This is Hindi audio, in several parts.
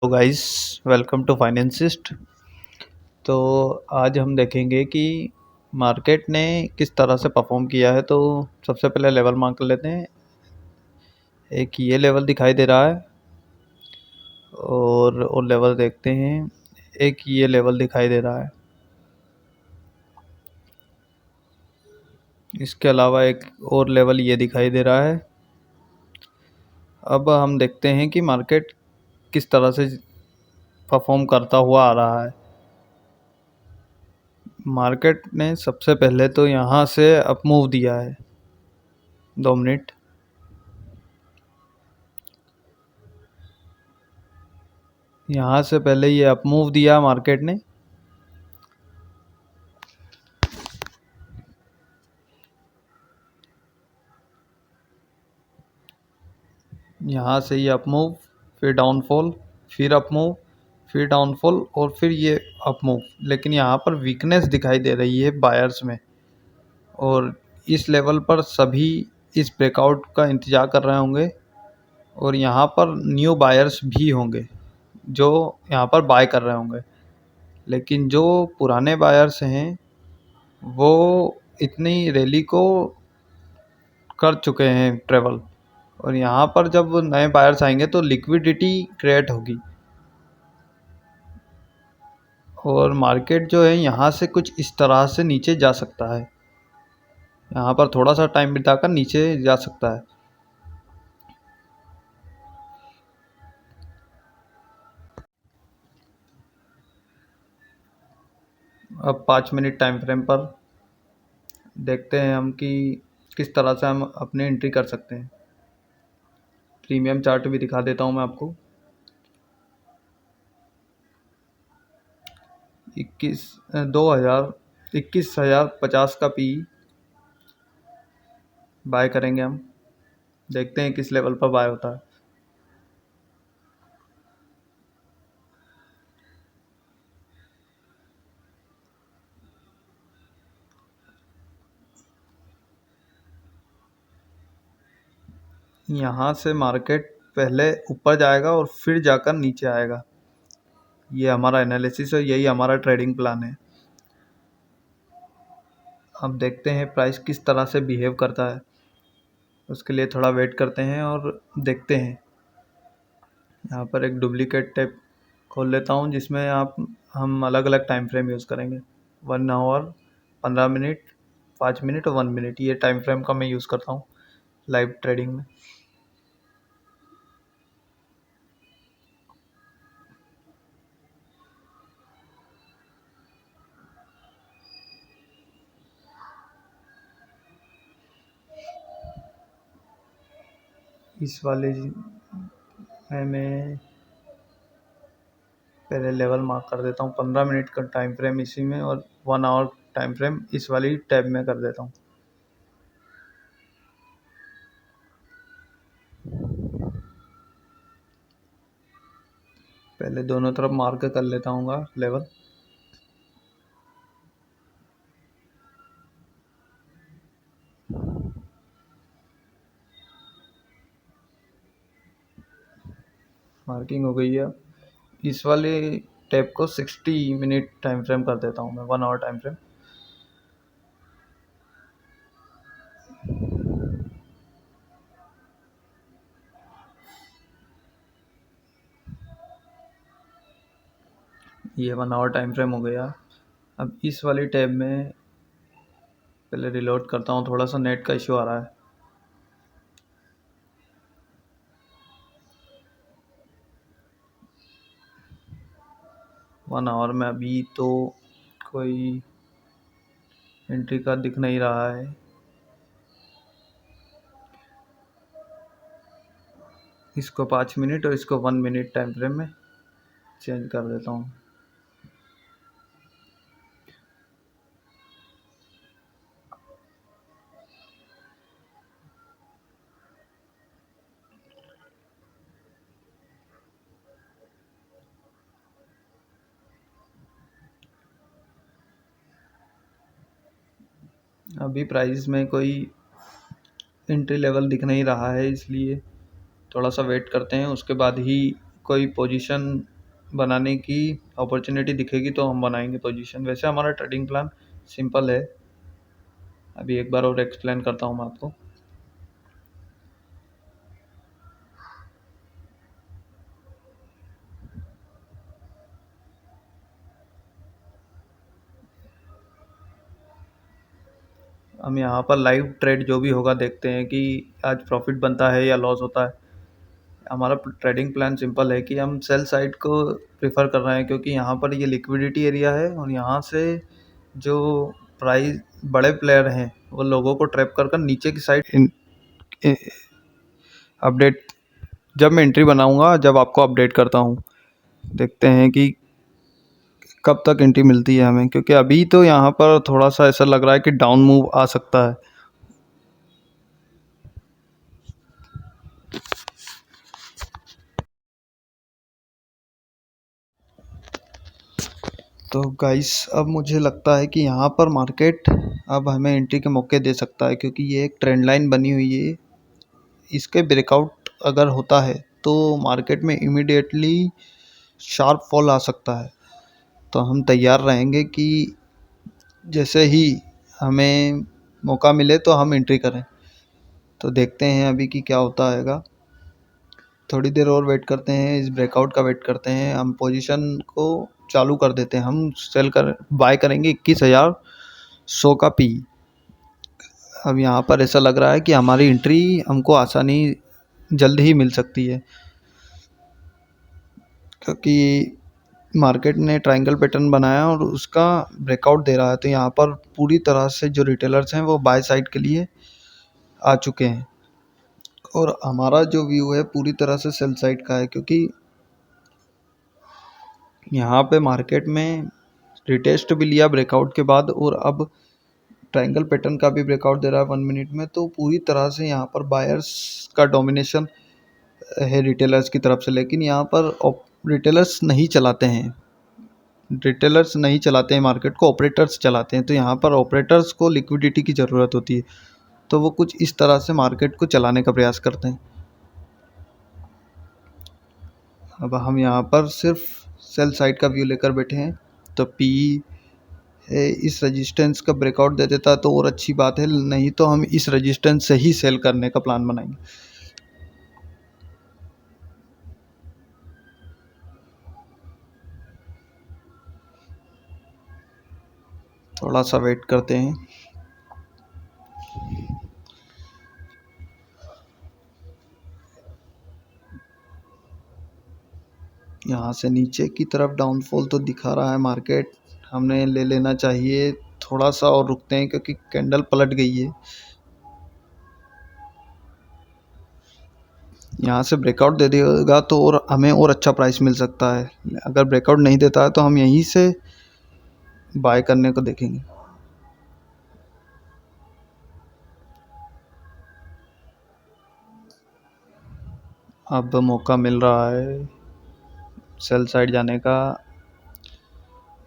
तो गाइस, वेलकम टू फाइनेंसिस्ट। तो आज हम देखेंगे कि मार्केट ने किस तरह से परफॉर्म किया है। तो सबसे पहले लेवल मार्क कर लेते हैं। एक ये लेवल दिखाई दे रहा है और लेवल देखते हैं। एक ये लेवल दिखाई दे रहा है। इसके अलावा एक और लेवल ये दिखाई दे रहा है। अब हम देखते हैं कि मार्केट किस तरह से परफॉर्म करता हुआ आ रहा है। मार्केट ने सबसे पहले तो यहाँ से अप मूव दिया है। 2 मिनट। यहाँ से पहले ये अप मूव दिया मार्केट ने। यहाँ से ये अप मूव, फिर डाउनफॉल, फिर अप मूव, फिर डाउनफॉल और फिर ये अप मूव। लेकिन यहाँ पर वीकनेस दिखाई दे रही है बायर्स में, और इस लेवल पर सभी इस ब्रेकआउट का इंतज़ार कर रहे होंगे और यहाँ पर न्यू बायर्स भी होंगे जो यहाँ पर बाय कर रहे होंगे। लेकिन जो पुराने बायर्स हैं वो इतनी रैली को कर चुके हैं ट्रेवल, और यहाँ पर जब नए बायर्स आएंगे तो लिक्विडिटी क्रिएट होगी और मार्केट जो है यहाँ से कुछ इस तरह से नीचे जा सकता है। यहाँ पर थोड़ा सा टाइम बिताकर नीचे जा सकता है। अब 5 मिनट टाइम फ्रेम पर देखते हैं हम कि किस तरह से हम अपनी एंट्री कर सकते हैं। प्रीमियम चार्ट भी दिखा देता हूँ मैं आपको। 21,050 का पी बाय करेंगे हम। देखते हैं किस लेवल पर बाय होता है। यहाँ से मार्केट पहले ऊपर जाएगा और फिर जाकर नीचे आएगा। ये हमारा एनालिसिस है, यही हमारा ट्रेडिंग प्लान है। अब देखते हैं प्राइस किस तरह से बिहेव करता है। उसके लिए थोड़ा वेट करते हैं और देखते हैं। यहाँ पर एक डुप्लीकेट टेप खोल लेता हूँ जिसमें हम अलग अलग टाइम फ्रेम यूज़ करेंगे। 1 आवर, 15 मिनट, 5 मिनट और 1 मिनट, ये टाइम फ्रेम का मैं यूज़ करता हूँ लाइव ट्रेडिंग में। इस वाले में मैं पहले लेवल मार्क कर देता हूँ। 15 मिनट का टाइम फ्रेम इसी में और 1 आवर टाइम फ्रेम इस वाली टैब में कर देता हूँ। पहले दोनों तरफ मार्क कर लेता हूँ लेवल। मार्किंग हो गई है। इस वाले टैब को 60 मिनट टाइम फ्रेम कर देता हूँ मैं, 1 आवर टाइम फ्रेम। ये 1 आवर टाइम फ्रेम हो गया। अब इस वाली टैब में पहले रिलोड करता हूँ, थोड़ा सा नेट का इशू आ रहा है। वन आवर में अभी तो कोई एंट्री का दिख नहीं रहा है। इसको 5 मिनट और इसको 1 मिनट टाइम फ्रेम में चेंज कर देता हूँ। अभी प्राइस में कोई एंट्री लेवल दिख नहीं रहा है, इसलिए थोड़ा सा वेट करते हैं। उसके बाद ही कोई पोजीशन बनाने की अपॉर्चुनिटी दिखेगी तो हम बनाएंगे पोजीशन। वैसे हमारा ट्रेडिंग प्लान सिंपल है, अभी एक बार और एक्सप्लेन करता हूँ मैं आपको। हम यहाँ पर लाइव ट्रेड जो भी होगा देखते हैं कि आज प्रॉफिट बनता है या लॉस होता है। हमारा ट्रेडिंग प्लान सिंपल है कि हम सेल साइड को प्रेफर कर रहे हैं, क्योंकि यहाँ पर ये लिक्विडिटी एरिया है और यहाँ से जो प्राइस बड़े प्लेयर हैं वो लोगों को ट्रैप कर कर नीचे की साइड अपडेट, जब मैं एंट्री बनाऊंगा जब आपको अपडेट करता हूँ। देखते हैं कि कब तक एंट्री मिलती है हमें, क्योंकि अभी तो यहाँ पर थोड़ा सा ऐसा लग रहा है कि डाउन मूव आ सकता है। तो गाइस अब मुझे लगता है कि यहाँ पर मार्केट अब हमें एंट्री के मौके दे सकता है, क्योंकि ये एक ट्रेंड लाइन बनी हुई है। इसके ब्रेकआउट अगर होता है तो मार्केट में इमीडिएटली शार्प फॉल आ सकता है। तो हम तैयार रहेंगे कि जैसे ही हमें मौका मिले तो हम एंट्री करें। तो देखते हैं अभी कि क्या होता है। थोड़ी देर और वेट करते हैं, इस ब्रेकआउट का वेट करते हैं। हम पोजीशन को चालू कर देते हैं। हम बाय करेंगे 21,100 का पी। अब यहाँ पर ऐसा लग रहा है कि हमारी एंट्री हमको आसानी जल्द ही मिल सकती है, क्योंकि मार्केट ने ट्रायंगल पैटर्न बनाया और उसका ब्रेकआउट दे रहा है। तो यहाँ पर पूरी तरह से जो रिटेलर्स हैं वो बाय साइड के लिए आ चुके हैं और हमारा जो व्यू है पूरी तरह से सेल साइड का है, क्योंकि यहाँ पे मार्केट में रिटेस्ट भी लिया ब्रेकआउट के बाद और अब ट्रायंगल पैटर्न का भी ब्रेकआउट दे रहा है 1 मिनट में। तो पूरी तरह से यहाँ पर बायर्स का डोमिनेशन है रिटेलर्स की तरफ से। लेकिन यहाँ पर रिटेलर्स नहीं चलाते हैं, रिटेलर्स नहीं चलाते हैं मार्केट को, ऑपरेटर्स चलाते हैं। तो यहाँ पर ऑपरेटर्स को लिक्विडिटी की ज़रूरत होती है, तो वो कुछ इस तरह से मार्केट को चलाने का प्रयास करते हैं। अब हम यहाँ पर सिर्फ सेल साइड का व्यू लेकर बैठे हैं। तो पी इस रेजिस्टेंस का ब्रेकआउट दे देता तो और अच्छी बात है, नहीं तो हम इस रेजिस्टेंस से ही सेल करने का प्लान बनाएंगे। थोड़ा सा वेट करते हैं। यहाँ से नीचे की तरफ डाउनफॉल तो दिखा रहा है मार्केट, हमने ले लेना चाहिए। थोड़ा सा और रुकते हैं क्योंकि कैंडल पलट गई है। यहाँ से ब्रेकआउट दे देगा तो और हमें और अच्छा प्राइस मिल सकता है। अगर ब्रेकआउट नहीं देता है तो हम यहीं से बाय करने को देखेंगे। अब मौका मिल रहा है सेल साइड जाने का,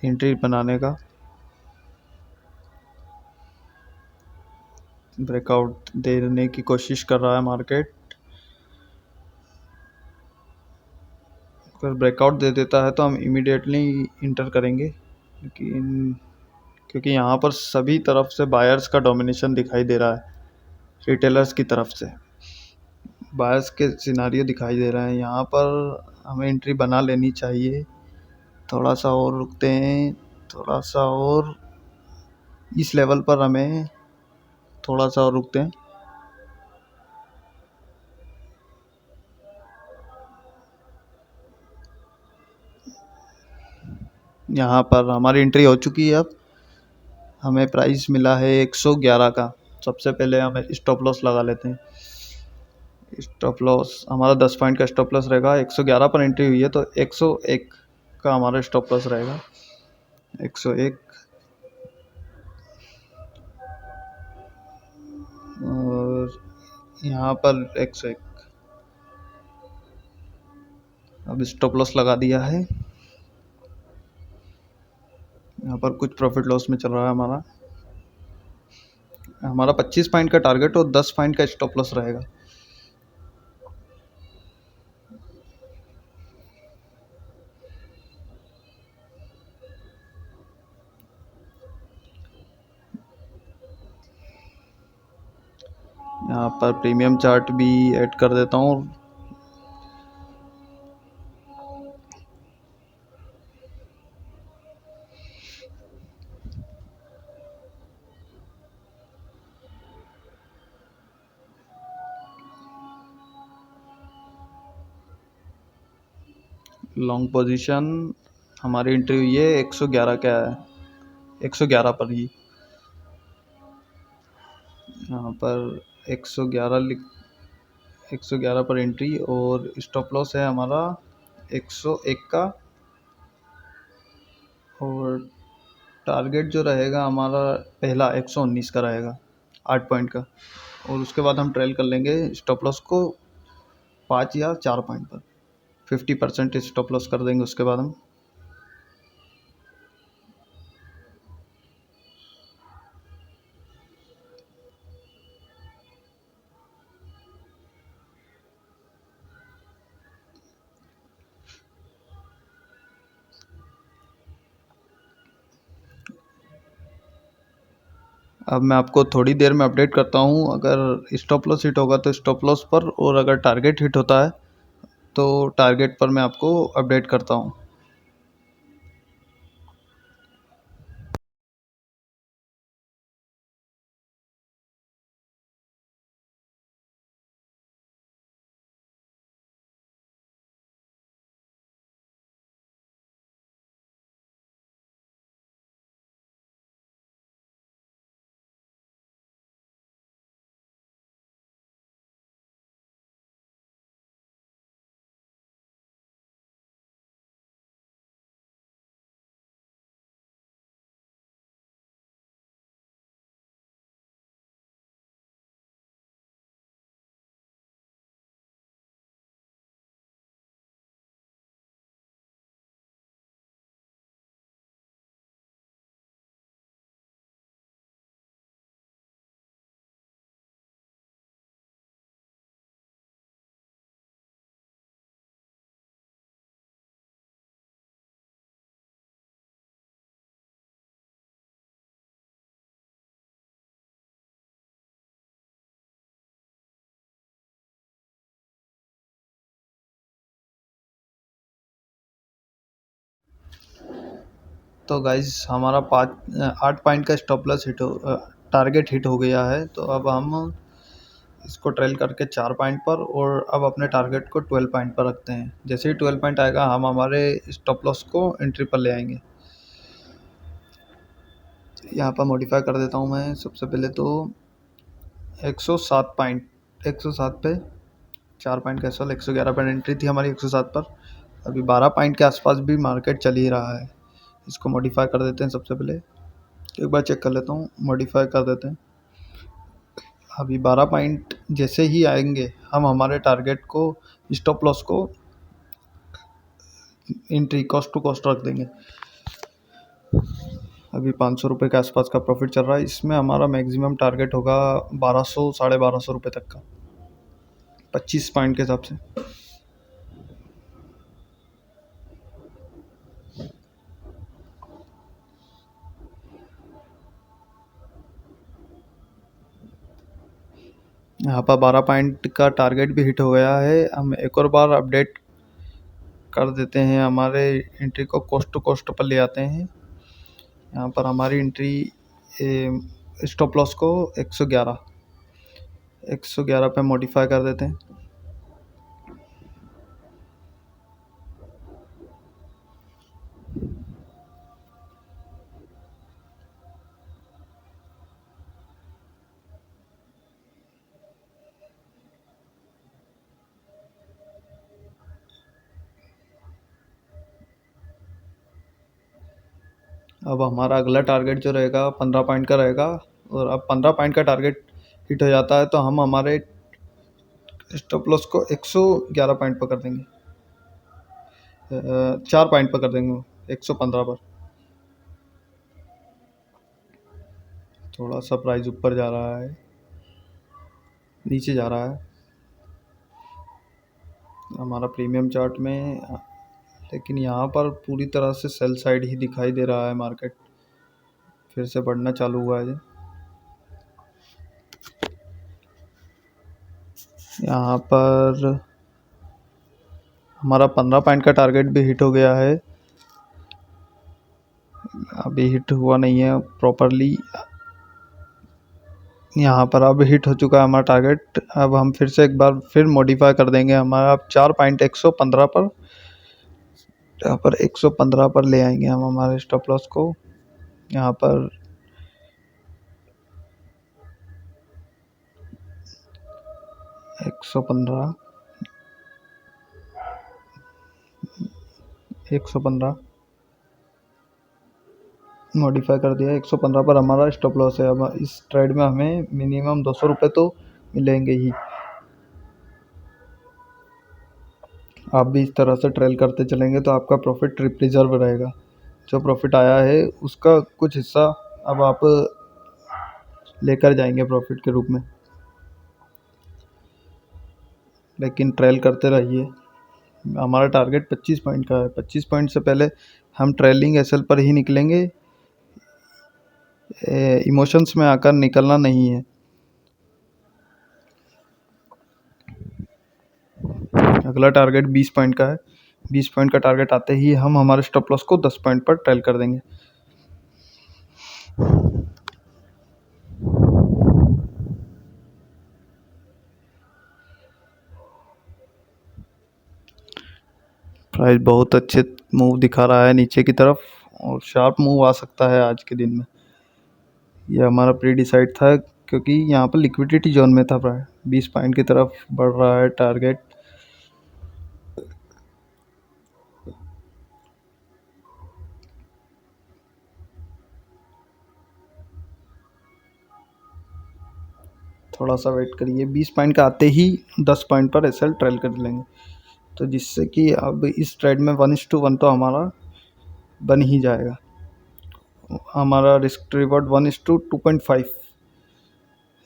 एंट्री बनाने का। ब्रेकआउट देने की कोशिश कर रहा है मार्केट। अगर ब्रेकआउट दे देता है तो हम इमीडिएटली इंटर करेंगे, क्योंकि यहाँ पर सभी तरफ से बायर्स का डोमिनेशन दिखाई दे रहा है। रिटेलर्स की तरफ से बायर्स के सिनारियो दिखाई दे रहे हैं। यहाँ पर हमें एंट्री बना लेनी चाहिए। थोड़ा सा और रुकते हैं, थोड़ा सा और इस लेवल पर हमें थोड़ा सा और रुकते हैं। यहाँ पर हमारी एंट्री हो चुकी है। अब हमें प्राइस मिला है 111 का। सबसे पहले हमें स्टॉप लॉस लगा लेते हैं। स्टॉप लॉस हमारा 10 पॉइंट का स्टॉप लॉस रहेगा। 111 पर एंट्री हुई है तो 101 का हमारा स्टॉप लॉस रहेगा। 101 और यहाँ पर 101। अब स्टॉप लॉस लगा दिया है। यहाँ पर कुछ प्रॉफिट लॉस में चल रहा है हमारा। हमारा 25 पॉइंट का टारगेट और 10 पॉइंट का स्टॉप लॉस रहेगा। यहाँ पर प्रीमियम चार्ट भी ऐड कर देता हूँ। लॉन्ग पोजीशन हमारी एंट्री हुई है 111 क्या है, 111 पर ही। यहाँ पर 111 पर एंट्री और स्टॉप लॉस है हमारा 101 का, और टारगेट जो रहेगा हमारा पहला 119 का रहेगा, 8 पॉइंट का। और उसके बाद हम ट्रेल कर लेंगे स्टॉप लॉस को 5 या 4 पॉइंट पर, 50% स्टॉप लॉस कर देंगे उसके बाद हम। अब मैं आपको थोड़ी देर में अपडेट करता हूँ, अगर स्टॉप लॉस हिट होगा तो स्टॉप लॉस पर, और अगर टारगेट हिट होता है तो टारगेट पर मैं आपको अपडेट करता हूँ। तो गाइस हमारा 8 पॉइंट का स्टॉप लॉस टारगेट हिट हो गया है। तो अब हम इसको ट्रेल करके 4 पॉइंट पर, और अब अपने टारगेट को 12 पॉइंट पर रखते हैं। जैसे ही 12 पॉइंट आएगा हम हमारे स्टॉप लॉस को एंट्री पर ले आएंगे। यहाँ पर मॉडिफाई कर देता हूँ मैं सबसे पहले तो 107 पॉइंट, 107 पे 4 पॉइंट का एसएल, 111 पर एंट्री थी हमारी 107 पर। अभी 12 पॉइंट के आसपास भी मार्केट चल ही रहा है। इसको मॉडिफाई कर देते हैं सबसे पहले, एक बार चेक कर लेता हूँ, मॉडिफाई कर देते हैं। अभी 12 पॉइंट जैसे ही आएंगे हम हमारे टारगेट को, स्टॉप लॉस को एंट्री कॉस्ट टू कॉस्ट रख देंगे। अभी 500 रुपये के आसपास का प्रॉफिट चल रहा है। इसमें हमारा मैक्सिमम टारगेट होगा 1200 1250 रुपये तक का, 25 पॉइंट के हिसाब से। यहाँ पर 12 पॉइंट का टारगेट भी हिट हो गया है। हम एक और बार अपडेट कर देते हैं, हमारे एंट्री को कोस्ट टू कोस्ट पर ले आते हैं। यहाँ पर हमारी एंट्री स्टॉप लॉस को 111 पे मॉडिफाई कर देते हैं। अब हमारा अगला टारगेट जो रहेगा 15 पॉइंट का रहेगा, और अब 15 पॉइंट का टारगेट हिट हो जाता है तो हम हमारे स्टॉप लॉस को 111 पॉइंट पर कर देंगे, 4 पॉइंट पर कर देंगे, 115 पर। थोड़ा सा प्राइस ऊपर जा रहा है, नीचे जा रहा है हमारा प्रीमियम चार्ट में, लेकिन यहाँ पर पूरी तरह से सेल साइड ही दिखाई दे रहा है। मार्केट फिर से बढ़ना चालू हुआ है। यहाँ पर हमारा 15 पॉइंट का टारगेट भी हिट हो गया है, अभी हिट हुआ नहीं है प्रॉपरली। यहाँ पर अब हिट हो चुका है हमारा टारगेट। अब हम फिर से एक बार फिर मॉडिफाई कर देंगे हमारा, अब 4 पॉइंट 115 पर, यहाँ पर 115 पर ले आएंगे हम हमारे स्टॉप लॉस को। यहाँ पर 115 मॉडिफाई कर दिया, 115 पर हमारा स्टॉप लॉस है। अब इस ट्रेड में हमें मिनिमम 200 रुपये तो मिलेंगे ही। आप भी इस तरह से ट्रेल करते चलेंगे तो आपका प्रॉफिट रिजर्व रहेगा। जो प्रॉफिट आया है उसका कुछ हिस्सा अब आप लेकर जाएंगे प्रॉफिट के रूप में, लेकिन ट्रेल करते रहिए। हमारा टारगेट 25 पॉइंट का है, 25 पॉइंट से पहले हम ट्रेलिंग एसएल पर ही निकलेंगे, इमोशंस में आकर निकलना नहीं है। अगला टारगेट 20 पॉइंट का है, 20 पॉइंट का टारगेट आते ही हम हमारे स्टॉप लॉस को 10 पॉइंट पर ट्रेल कर देंगे। प्राइस बहुत अच्छे मूव दिखा रहा है नीचे की तरफ, और शार्प मूव आ सकता है आज के दिन में। ये हमारा प्री डिसाइड था, क्योंकि यहाँ पर लिक्विडिटी जोन में था प्राइस, 20 पॉइंट की तरफ बढ़ रहा है टारगेट। थोड़ा सा वेट करिए, 20 पॉइंट का आते ही 10 पॉइंट पर एसएल ट्रेल कर लेंगे, तो जिससे कि अब इस ट्रेड में 1:1 तो हमारा बन ही जाएगा। हमारा रिस्क रिवॉर्ड 1:2.5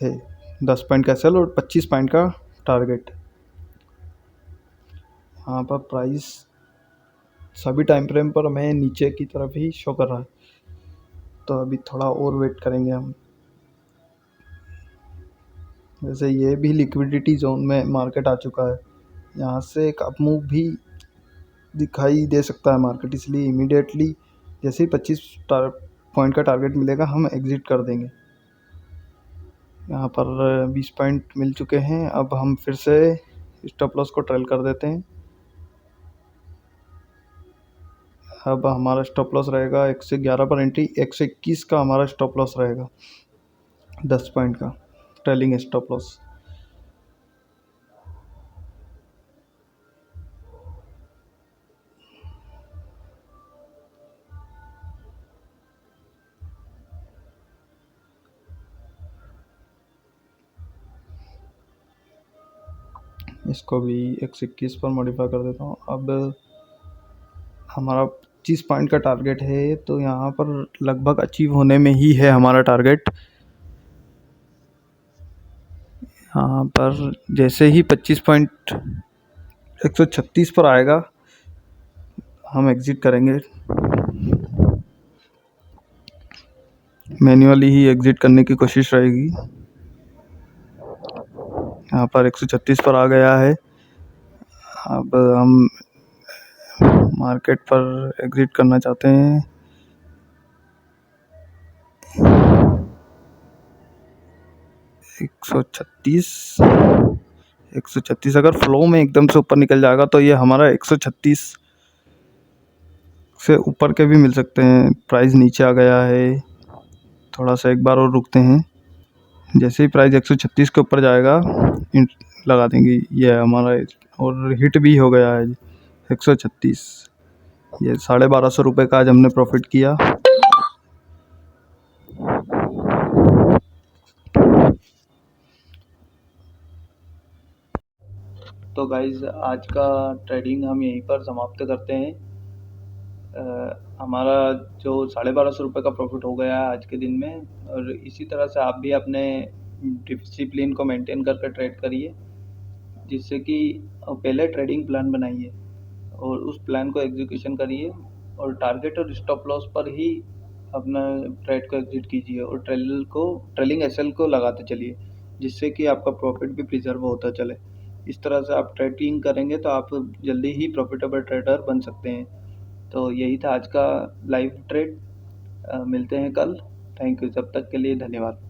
है, 10 पॉइंट का एसएल और 25 पॉइंट का टारगेट। यहाँ पर प्राइस सभी टाइम फ्रेम पर हमें नीचे की तरफ ही शो कर रहा है, तो अभी थोड़ा और वेट करेंगे हम। वैसे ये भी लिक्विडिटी जोन में मार्केट आ चुका है, यहाँ से एक अप मूव भी दिखाई दे सकता है मार्केट, इसलिए इमीडिएटली जैसे ही 25 पॉइंट का टारगेट मिलेगा हम एग्ज़िट कर देंगे। यहाँ पर 20 पॉइंट मिल चुके हैं, अब हम फिर से स्टॉप लॉस को ट्रेल कर देते हैं। अब हमारा स्टॉप लॉस रहेगा 111 पर एंट्री, 121 का हमारा स्टॉप लॉस रहेगा, 10 पॉइंट का ट्रेलिंग स्टॉप लॉस। इसको भी 121 पर मॉडिफाई कर देता हूँ। अब हमारा 25 पॉइंट का टारगेट है, तो यहाँ पर लगभग अचीव होने में ही है हमारा टारगेट। यहाँ पर जैसे ही 25 पॉइंट 136 पर आएगा हम एग्ज़िट करेंगे, मैन्युअली ही एग्ज़िट करने की कोशिश रहेगी। यहाँ पर 136 पर आ गया है, अब हम मार्केट पर एग्ज़िट करना चाहते हैं। एक सौ छत्तीस अगर फ्लो में एकदम से ऊपर निकल जाएगा तो ये हमारा 136 से ऊपर के भी मिल सकते हैं। प्राइस नीचे आ गया है, थोड़ा सा एक बार और रुकते हैं, जैसे ही प्राइस 136 के ऊपर जाएगा लगा देंगे ये हमारा, और हिट भी हो गया है 136। ये 1250 रुपये का आज हमने प्रॉफिट किया। तो गाइज़ आज का ट्रेडिंग हम यहीं पर समाप्त करते हैं। हमारा जो 1250 रुपये का प्रॉफिट हो गया है आज के दिन में, और इसी तरह से आप भी अपने डिसिप्लिन को मेंटेन करके ट्रेड करिए, जिससे कि पहले ट्रेडिंग प्लान बनाइए और उस प्लान को एग्जीक्यूशन करिए, और टारगेट और स्टॉप लॉस पर ही अपना ट्रेड को एग्जिट कीजिए, और ट्रेलिंग एसएल को लगाते चलिए, जिससे कि आपका प्रॉफिट भी प्रिजर्व होता चले। इस तरह से आप ट्रेडिंग करेंगे तो आप जल्दी ही प्रॉफिटेबल ट्रेडर बन सकते हैं। तो यही था आज का लाइव ट्रेड। मिलते हैं कल। थैंक यू, तब तक के लिए धन्यवाद।